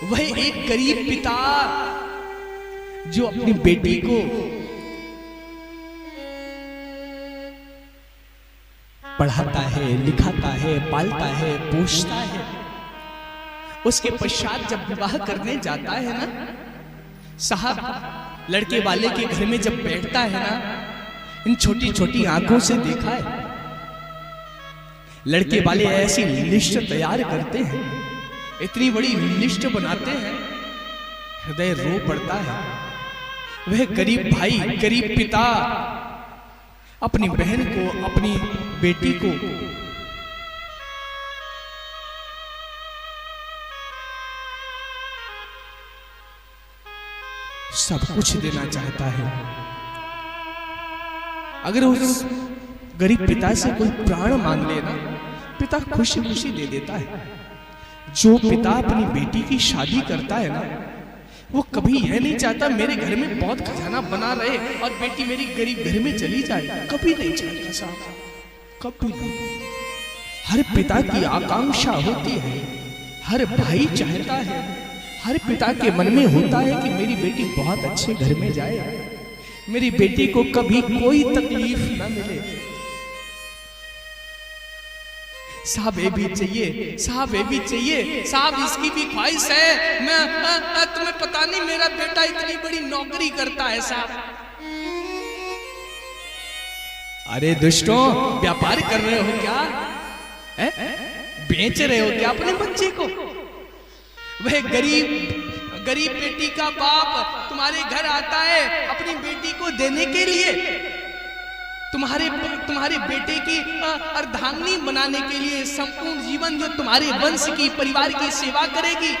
वह एक गरीब पिता जो अपनी बेटी को पढ़ाता है, लिखाता है, पालता है, पोषता है, उसके पश्चात जब विवाह करने जाता है ना साहब, लड़के वाले के घर में जब बैठता है ना, इन छोटी छोटी आंखों से देखा है, लड़के वाले ऐसी लिस्ट तैयार करते हैं, इतनी बड़ी लिस्ट बनाते हैं, हृदय रो पड़ता है। वह गरीब भाई, गरीब पिता अपनी बहन को, अपनी बेटी को सब कुछ देना चाहता है। अगर उस गरीब पिता से कोई प्राण मांग लेना, पिता खुशी खुशी दे देता है। जो पिता अपनी बेटी की शादी करता है ना, वो कभी यह नहीं चाहता मेरे घर में बहुत खजाना बना रहे और बेटी मेरी गरीब घर में चली जाए, कभी नहीं चाहता साहब, कभी नहीं। हर पिता की आकांक्षा होती है, हर भाई चाहता है, हर पिता के मन में होता है कि मेरी बेटी बहुत अच्छे घर में जाए, मेरी बेटी को कभी कोई तकलीफ ना मिले। साहब ये भी चाहिए, साहब ये भी चाहिए, साहब इसकी भी ख्वाहिश है, मैं तुम्हें पता नहीं मेरा बेटा इतनी बड़ी नौकरी करता है साहब। अरे दुष्टों, व्यापार कर रहे हो क्या? बेच रहे हो क्या अपने बच्चे को? वह गरीब बेटी का बाप तुम्हारे घर आता है अपनी बेटी को देने के लिए, तुम्हारे बेटे की अर्धांगिनी बनाने के लिए, संपूर्ण जीवन जो तुम्हारे वंश की, परिवार की सेवा करेगी,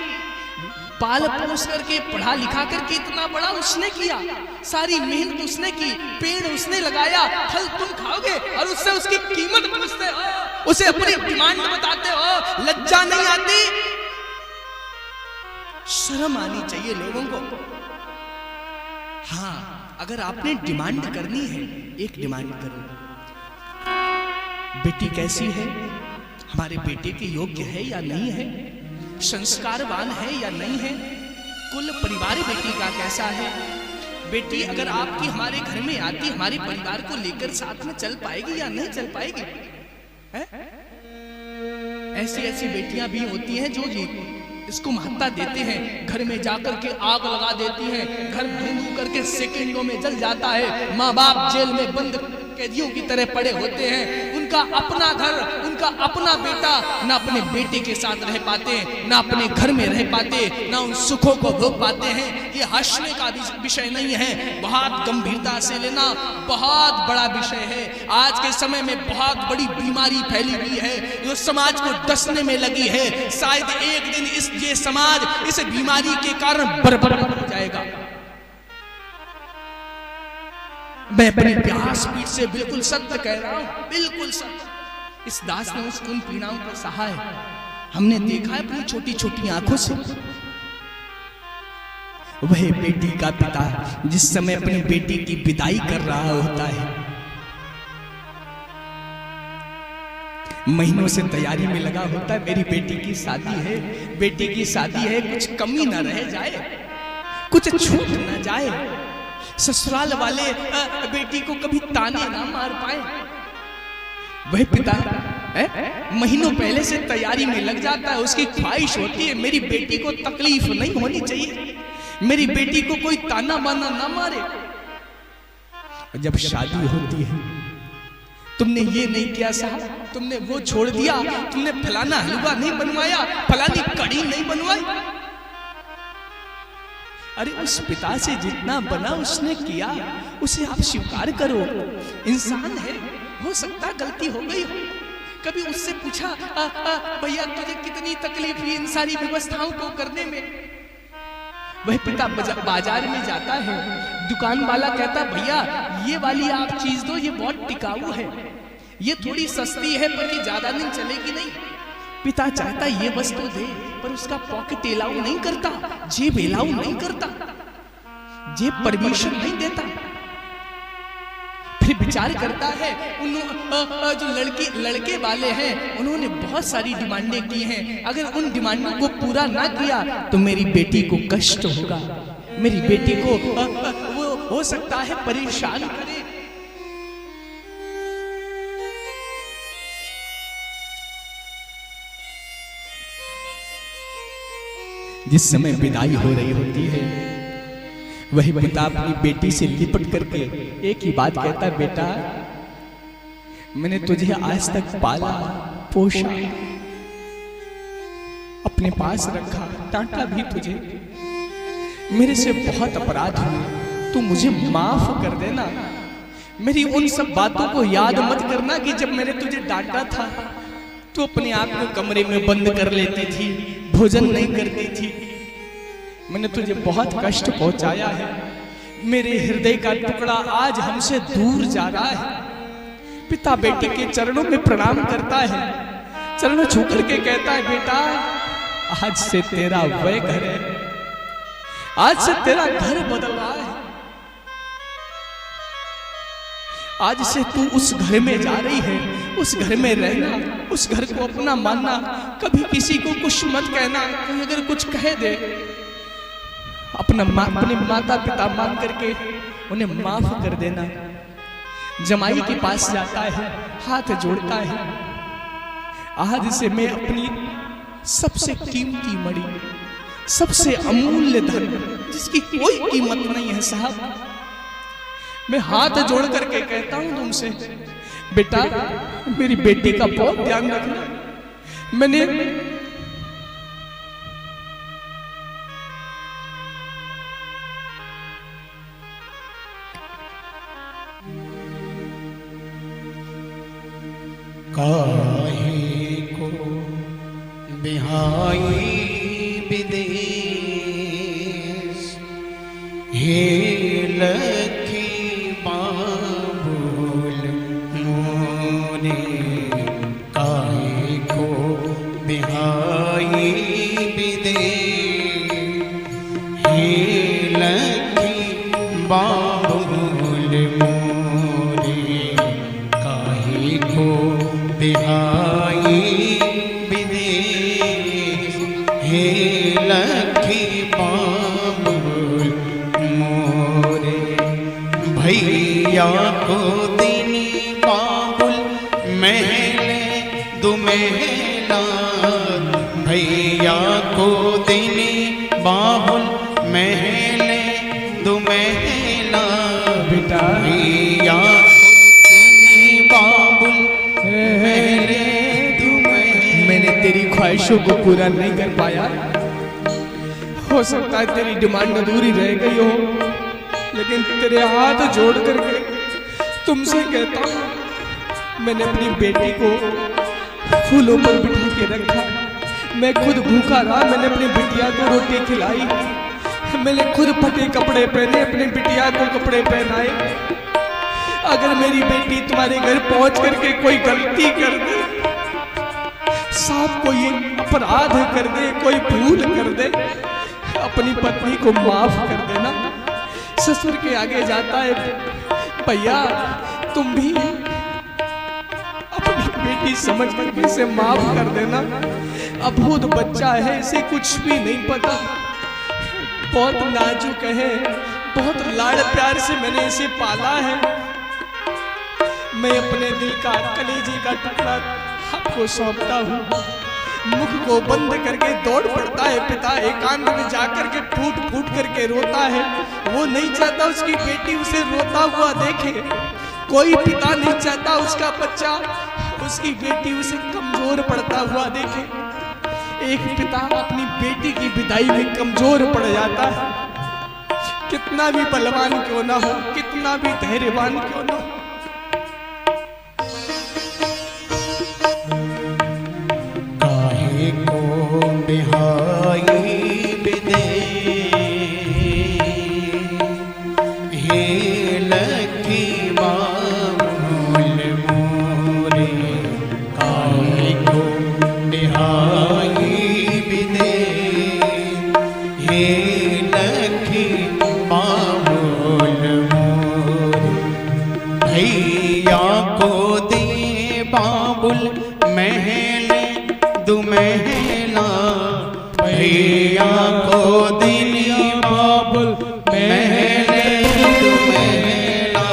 पाल पोस करके, पढ़ा लिखा करके इतना बड़ा उसने किया, सारी मेहनत उसने की, पेड़ उसने लगाया, फल तुम खाओगे और उससे उसकी कीमत पूछते हो, उसे अपनी डिमांड बताते हो, लज्जा नहीं आती? शर्म आनी चाहिए लोगों को। हाँ, अगर आपने डिमांड करनी है, एक डिमांड करो, बेटी कैसी है, हमारे बेटे के योग्य है या नहीं है, संस्कारवान है या नहीं है, कुल परिवार बेटी का कैसा है, बेटी अगर आपकी हमारे घर में आती, हमारे परिवार को लेकर साथ में चल पाएगी या नहीं चल पाएगी? ऐसी ऐसी बेटियां भी होती हैं जो इसको महत्ता देते हैं, घर में जाकर के आग लगा देती हैं, घर धूम करके सेकंडों में जल जाता है, माँ बाप जेल में बंद कैदियों की तरह पड़े होते हैं, उनका अपना घर, उनका अपना बेटा ना अपने बेटे के साथ रह पाते, ना अपने घर में रह पाते, ना उन सुखों को भोग पाते हैं। ये हंसने का विषय नहीं है, बहुत गंभीरता से लेना बहुत बड़ा विषय है। आज के समय में बहुत बड़ी बीमारी फैली हुई है जो समाज को डसने में लगी है। शायद एक दिन ये समाज इस बीमारी के कारण बर्बाद हो जाएगा। मैं अपने व्यास पीठ से बिल्कुल सत्य कह रहा हूं, बिल्कुल सत्य। इस दास ने उन पीड़ाओं को सहा है, हमने देखा है अपनी छोटी छोटी आंखों से। वह बेटी का पिता जिस समय अपनी बेटी की विदाई कर रहा होता है, महीनों से तैयारी में लगा होता है, मेरी बेटी की शादी है, बेटी की शादी है, कुछ कमी ना रह जाए, कुछ छूट ना जाए, ससुराल वाले बेटी को कभी ताने ना मार पाए। वह पिता महीनों पहले से तैयारी में लग जाता है, उसकी ख्वाहिश होती है मेरी बेटी को तकलीफ नहीं होनी चाहिए, मेरी बेटी को कोई ताना बाना ना मारे। जब शादी होती है, तुमने ये नहीं किया साहब, तुमने वो छोड़ दिया, तुमने फलाना हलवा नहीं बनवाया, फलानी कड़ी नहीं बनवाई। अरे उस पिता से जितना बना उसने किया, उसे आप स्वीकार करो। इंसान है, हो सकता गलती हो गई हो। कभी उससे पूछा भैया तुझे कितनी तकलीफ हुई इन सारी व्यवस्थाओं को करने में? वह पिता बाजार में जाता है, दुकान वाला कहता भैया ये वाली आप चीज दो, ये बहुत टिकाऊ है, ये थोड़ी सस्ती है पर ये ज्यादा दिन चलेगी नहीं। पिता चाहता ये वस्तु दे, पर उसका पॉकेट एलाउ नहीं करता, जेब एलाउ नहीं करता, जेब परमिशन नहीं देता। फिर विचार करता है जो लड़के वाले हैं उन्होंने बहुत सारी डिमांडें की हैं, अगर उन डिमांडों को पूरा ना किया तो मेरी बेटी को कष्ट होगा, मेरी बेटी को वो हो सकता है परेशान करे। जिस समय विदाई हो रही होती है वही पिता अपनी बेटी से लिपट करके एक ही बात कहता है, बेटा मैंने तुझे आज तक पाला पोषा, अपने पास रखा, डांटा भी तुझे, मेरे से बहुत अपराध हुए, तू मुझे माफ कर देना। मेरी उन सब बातों को याद मत करना कि जब मैंने तुझे डांटा था तू अपने आप को कमरे में बंद कर लेती थी, भोजन नहीं करती थी, मैंने तुझे बहुत कष्ट पहुंचाया है, मेरे हृदय का टुकड़ा आज हमसे दूर जा रहा है। पिता बेटी के चरणों में प्रणाम करता है, चरण छू करके कहता है, बेटा आज से तेरा वह घर है, आज से तेरा घर बदल रहा है, आज से तू उस घर में जा रही है, उस घर में रहना, उस घर को अपना मानना, कभी किसी को कुछ मत कहना, कोई अगर कुछ कह दे अपने माता पिता मान करके उन्हें माफ कर देना। जमाई के पास जाता है, हाथ जोड़ता है, आज से मैं अपनी सबसे कीमती मणि, सबसे अमूल्य धन जिसकी कोई कीमत नहीं है साहब, मैं हाथ जोड़ करके कहता हूं तुमसे, बेटा मेरी बेटी का बहुत ध्यान रखना। मैंने काहे को बिहाई विदेश, हे लखी बाबुल मोने, काहे को बिहाई विदेश, हे लखी बाबुल मोने, काहे को बिहाई विदेश, हे लखी बाबुल मोरे, भैया को दिनी बाबुल महले दुमहला, भैया को दिनी बाबुल महले दुमहला, बेटा भैया मैंने तेरी ख्वाहिशों को पूरा नहीं कर पाया, हो सकता है तेरी डिमांड अधूरी रह गई हो, लेकिन तेरे हाथ जोड़ करके तुमसे कहता हूं, मैंने अपनी बेटी को फूलों पर बिठा के रखा, मैं खुद भूखा रहा, मैंने अपनी बिटिया को रोटी खिलाई, मैंने खुद फटे कपड़े पहने, अपनी बिटिया को कपड़े पहनाए। अगर मेरी बेटी तुम्हारे घर पहुंच करके कोई गलती कर दे, साफ कोई अपराध कर दे, कोई भूल कर दे, अपनी पत्नी को माफ कर देना। ससुर के आगे जाता है, भैया तुम भी अपनी बेटी समझ कर इसे माफ कर देना, अबूझ बच्चा है, इसे कुछ भी नहीं पता, बहुत नाजुक है, बहुत लाड़ प्यार से मैंने इसे पाला है, मैं अपने दिल का कलेजे का टुकड़ा आपको सौंपता हूँ। मुख को बंद करके दौड़ पड़ता है पिता, एकांत में जाकर के फूट फूट करके रोता है, वो नहीं चाहता उसकी बेटी उसे रोता हुआ देखे, कोई पिता नहीं चाहता उसका बच्चा, उसकी बेटी उसे कमजोर पड़ता हुआ देखे। एक पिता अपनी बेटी की विदाई में कमजोर पड़ जाता है, कितना भी बलवान क्यों ना हो, कितना भी धैर्यवान क्यों ना हो। काहे को बिहाई विदेश, हे लखी बाबुल मोरे, काहे को बिहाई विदेश, हे लखी बाबुल मोरे, भैया को दिली बाबुल महले दुमहला,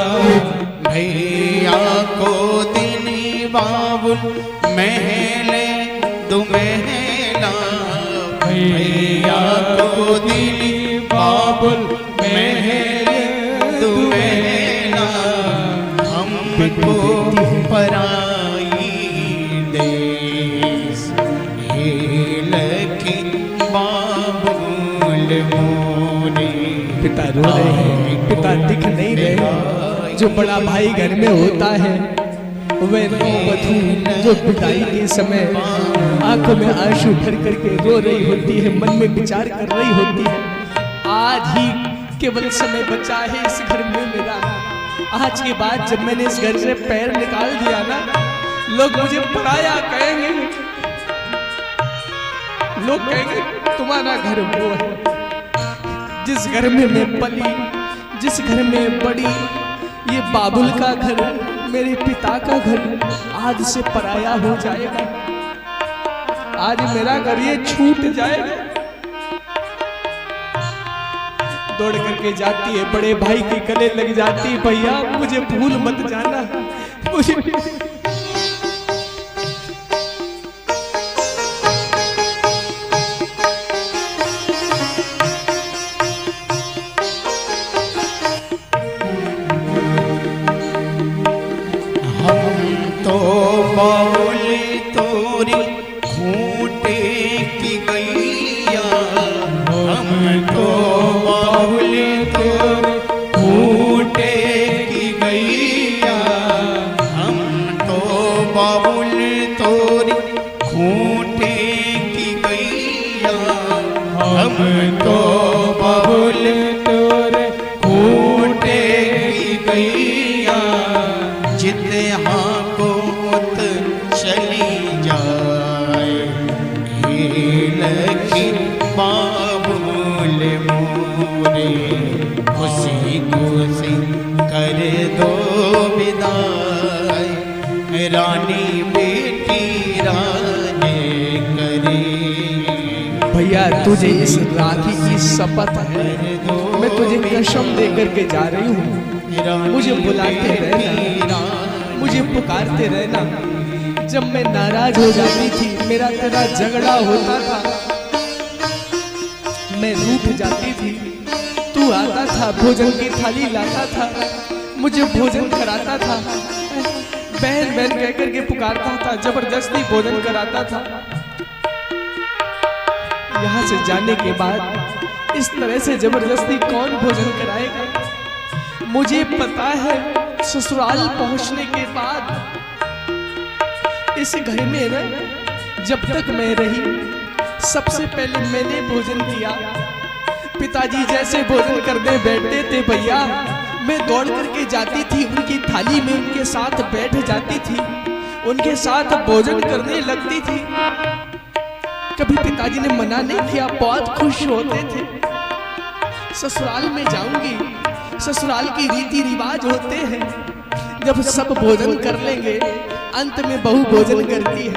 भैया को दिली बाबुल महले दुमहला, भैया को दिली बाबुल महले दुमहला, हमको पराई देश हे लखी बाबुल मोरे। पिता रो रहे हैं, पिता दिख नहीं रहे। जो बड़ा भाई घर में होता है वह नौबधू जो विदाई के समय आंखों में आंसू भर करके रो रही होती है, मन में विचार कर रही होती है, आज ही केवल समय बचा है इस घर में मेरा। आज के बाद जब मैंने इस घर से पैर निकाल दिया ना, लोग मुझे पराया कहेंगे, लोग कहेंगे तुम्हारा घर वो है। जिस घर में मैं पली, जिस घर में बड़ी, ये बाबुल का घर, मेरे पिता का घर आज से पराया हो जाएगा। आज मेरा घर ये छूट जाएगा। दौड़ करके जाती है, बड़े भाई के गले लग जाती है, भैया मुझे भूल मत जाना, मुझे बाबुल तोरी खूंटे की गैया, हमको बाबुल तोरी खूंटे की गैया, हमको बाबुल तोरी खूंटे की गैया, हमको बाबुल तोरे खूंटे की गैया, जितने को चली जाए हे लखी बाबुल मोरे, खुशी खुशी कर दो विदाई, रानी बेटी राने करे। भैया तुझे इस राखी की शपथ है, मैं तुझे कसम दे करके जा रही हूँ। मुझे बुलाते रहना, मुझे पुकारते रहना। जब मैं नाराज हो जाती थी, मेरा तेरा झगड़ा होता था, मैं रूठ जाती थी, तू आता था, भोजन की थाली लाता था, मुझे भोजन कराता था, बहन बहन कह करके पुकारता था, जबरदस्ती भोजन कराता था। यहाँ से जाने के बाद इस तरह से जबरदस्ती कौन भोजन कराएगा? मुझे पता है ससुराल पहुंचने के बाद इस घर में ना, जब तक मैं रही सबसे पहले मैंने भोजन किया। पिताजी जैसे भोजन करने बैठते थे भैया, मैं दौड़ करके जाती थी, उनकी थाली में उनके साथ बैठ जाती थी, उनके साथ भोजन करने लगती थी। कभी पिताजी ने मना नहीं किया, बहुत खुश होते थे। ससुराल में जाऊंगी, ससुराल की रीति रिवाज होते हैं, जब सब भोजन कर लेंगे अंत में बहू भोजन करती है।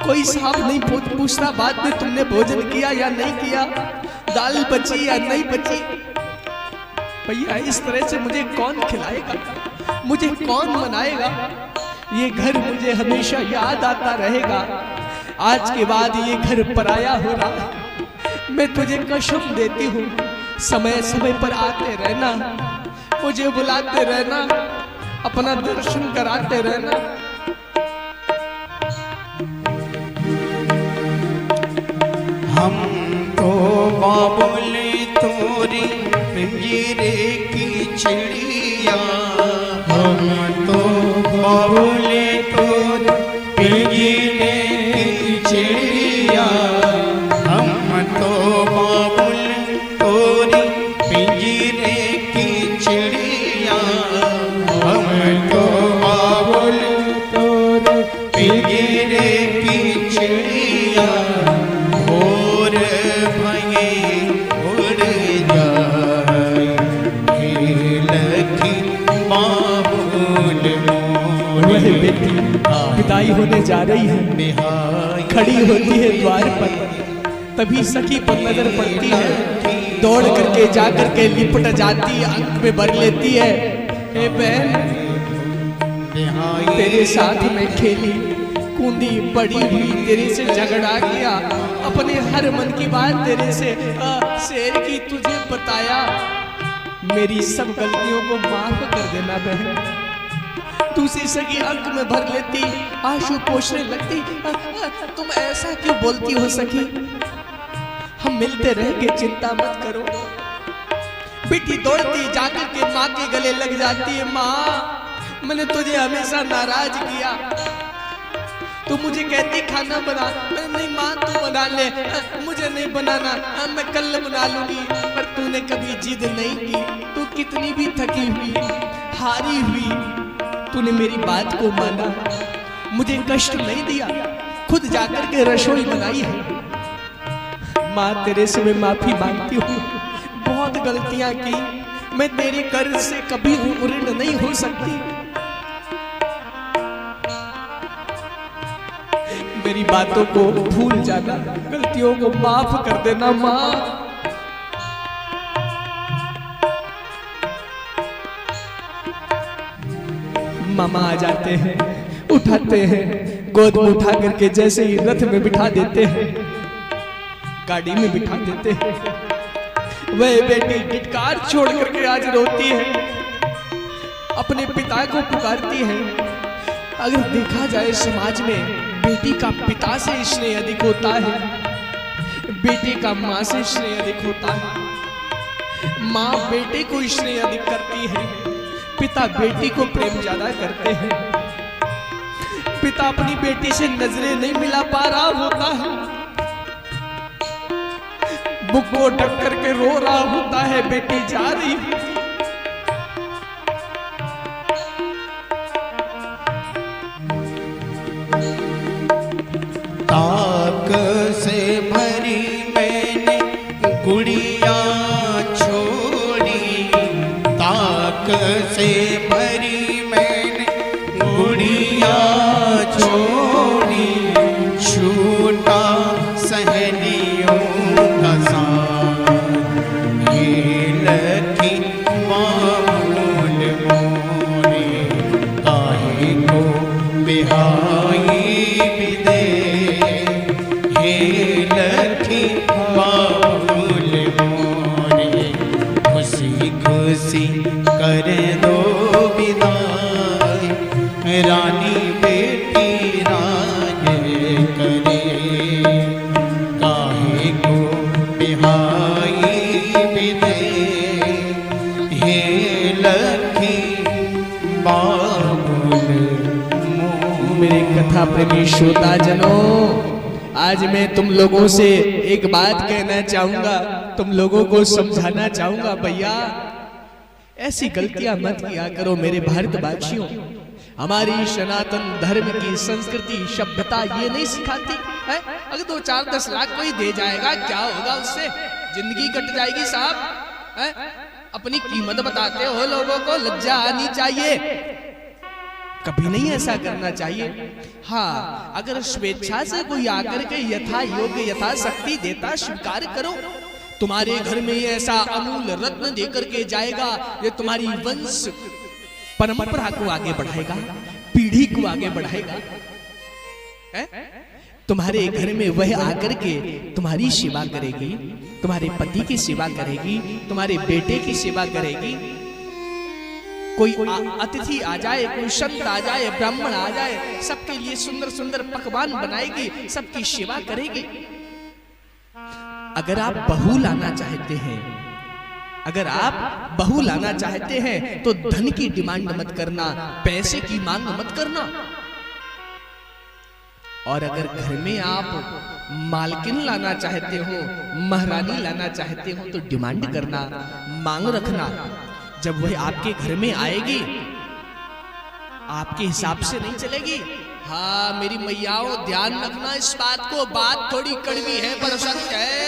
कोई साहब नहीं पूछता बाद में तुमने भोजन किया या नहीं किया, दाल बची या नहीं बची। भैया इस तरह से मुझे कौन खिलाएगा, मुझे कौन मनाएगा? ये घर मुझे हमेशा याद आता रहेगा। आज के बाद ये घर पराया हो रहा है। मैं तुझे कसम देती हूँ, समय समय पर आते रहना, मुझे बुलाते रहना, अपना दर्शन कराते रहना। हम तो बाबुल तोरी पिंजरे की चिड़िया, हम तो बाबुल तोरी पिंजरे की चिड़िया, हम तो बाबुल तोरी पिंजरे की चिड़िया, हम तो बाबुल तोरी पिंजरे की चिड़िया, भोर भये उड़ जाए हे लखी बाबुल मोरे। बेटी विदाई होने जा रही है, खड़ी होती है द्वार पर, तभी सखी पर नजर पड़ती है, दौड़ करके जा करके लिपट जाती है, अंक में भर लेती है। हे बहन, तेरे साथ में खेली कूदी बड़ी हुई, तेरे से झगड़ा किया, अपने हर मन की बात तेरे से शेर की तुझे बताया। मेरी सब गलतियों को माफ कर देना बहन। दूसरी सगी अंक में भर लेती, आंसू पोंछने लगती। तुम ऐसा क्यों बोलती हो सखी? हम मिलते रहेंगे, चिंता मत करो। बेटी दौड़ती जाकर के माँ के गले लग जाती है। माँ, मैंने तुझे हमेशा नाराज किया, तू मुझे कहती खाना बना, नहीं माँ तू बना ले, मुझे नहीं बनाना, मैं कल बना लूंगी। पर तूने कभी जिद नहीं की। तू कितनी भी थकी हुई, हारी हुई, तूने मेरी बात को माना, मुझे कष्ट नहीं दिया, खुद जाकर के रसोई बनाई है। माँ, तेरे से मैं माफी मांगती हूँ, बहुत गलतियां की, मैं तेरे कर्ज से कभी ऋण नहीं हो सकती। मेरी बातों को भूल जाना, गलतियों को माफ कर देना माँ। मामा आ जाते हैं, उठाते हैं, गोद में उठा करके जैसे ही रथ में बिठा देते हैं, गाड़ी में बिठा देते हैं। वह बेटी धिक्कार छोड़ करके आज रोती है, अपने पिता को पुकारती है। अगर देखा जाए समाज में बेटी का पिता से स्नेह अधिक होता है, बेटे का माँ से स्नेह अधिक होता है। माँ बेटे को स्नेह अधिक करती है, पिता बेटी को प्रेम ज्यादा करते हैं। पिता अपनी बेटी से नजरें नहीं मिला पा रहा होता है, बुक को ढक करके रो रहा होता है, बेटी जा रही है। ताक से भरी मैंने गुड़िया छोड़ी, ताक से भरी मैंने गुड़िया छोड़ी, छूटा सहेलियों का साथ, ये लखी मामूल मोरे, काहे को बिहाई बिदे, हे लखी मामूल मोरे, खुशी खुशी कर दो विदाई, रानी बेटी राज करे, काहे को बिहाई बिदे, हे लखी मामूल मोरे। मेरे कथा प्रेमी श्रोता जनों, आज मैं तुम लोगों से एक बात कहना चाहूंगा, तुम लोगों को समझाना चाहूंगा। भैया, ऐसी गलतियां मत किया करो मेरे भारतवासियों। हमारी सनातन धर्म की संस्कृति सभ्यता ये नहीं सिखाती है। अगर 2-4-10 लाख कोई दे जाएगा, क्या होगा उससे? जिंदगी कट जाएगी साहब है? अपनी कीमत बताते हो लोगों को, लज्जा आनी चाहिए। कभी नहीं ऐसा करना चाहिए। हाँ, अगर स्वेच्छा से कोई आकर के यथा योग्य यथा शक्ति देता, स्वीकार करो। तुम्हारे घर में ये ऐसा अमूल रत्न देकर के जाएगा, ये तुम्हारी वंश परंपरा को आगे बढ़ाएगा, पीढ़ी को आगे बढ़ाएगा। तुम्हारे घर में वह आकर के तुम्हारी सेवा करेगी, तुम्हारे पति की सेवा करेगी, तुम्हारे बेटे की सेवा करेगी। कोई अतिथि आ जाए, कोई संत आ जाए, ब्राह्मण आ जाए, सबके लिए सुंदर सुंदर पकवान बनाएगी, सबकी सेवा करेगी। अगर आप बहू लाना चाहते हैं, अगर आप बहू लाना चाहते हैं तो धन की डिमांड मत करना, पैसे की मांग मत करना। और अगर घर में आप मालकिन लाना चाहते हो, महारानी लाना चाहते हो तो डिमांड करना, मांग रखना। जब वह आपके घर में आएगी, आपके हिसाब से नहीं चलेगी। हाँ मेरी मैयाओं, ध्यान रखना इस बात को, बात थोड़ी कड़वी है पर सत्य है।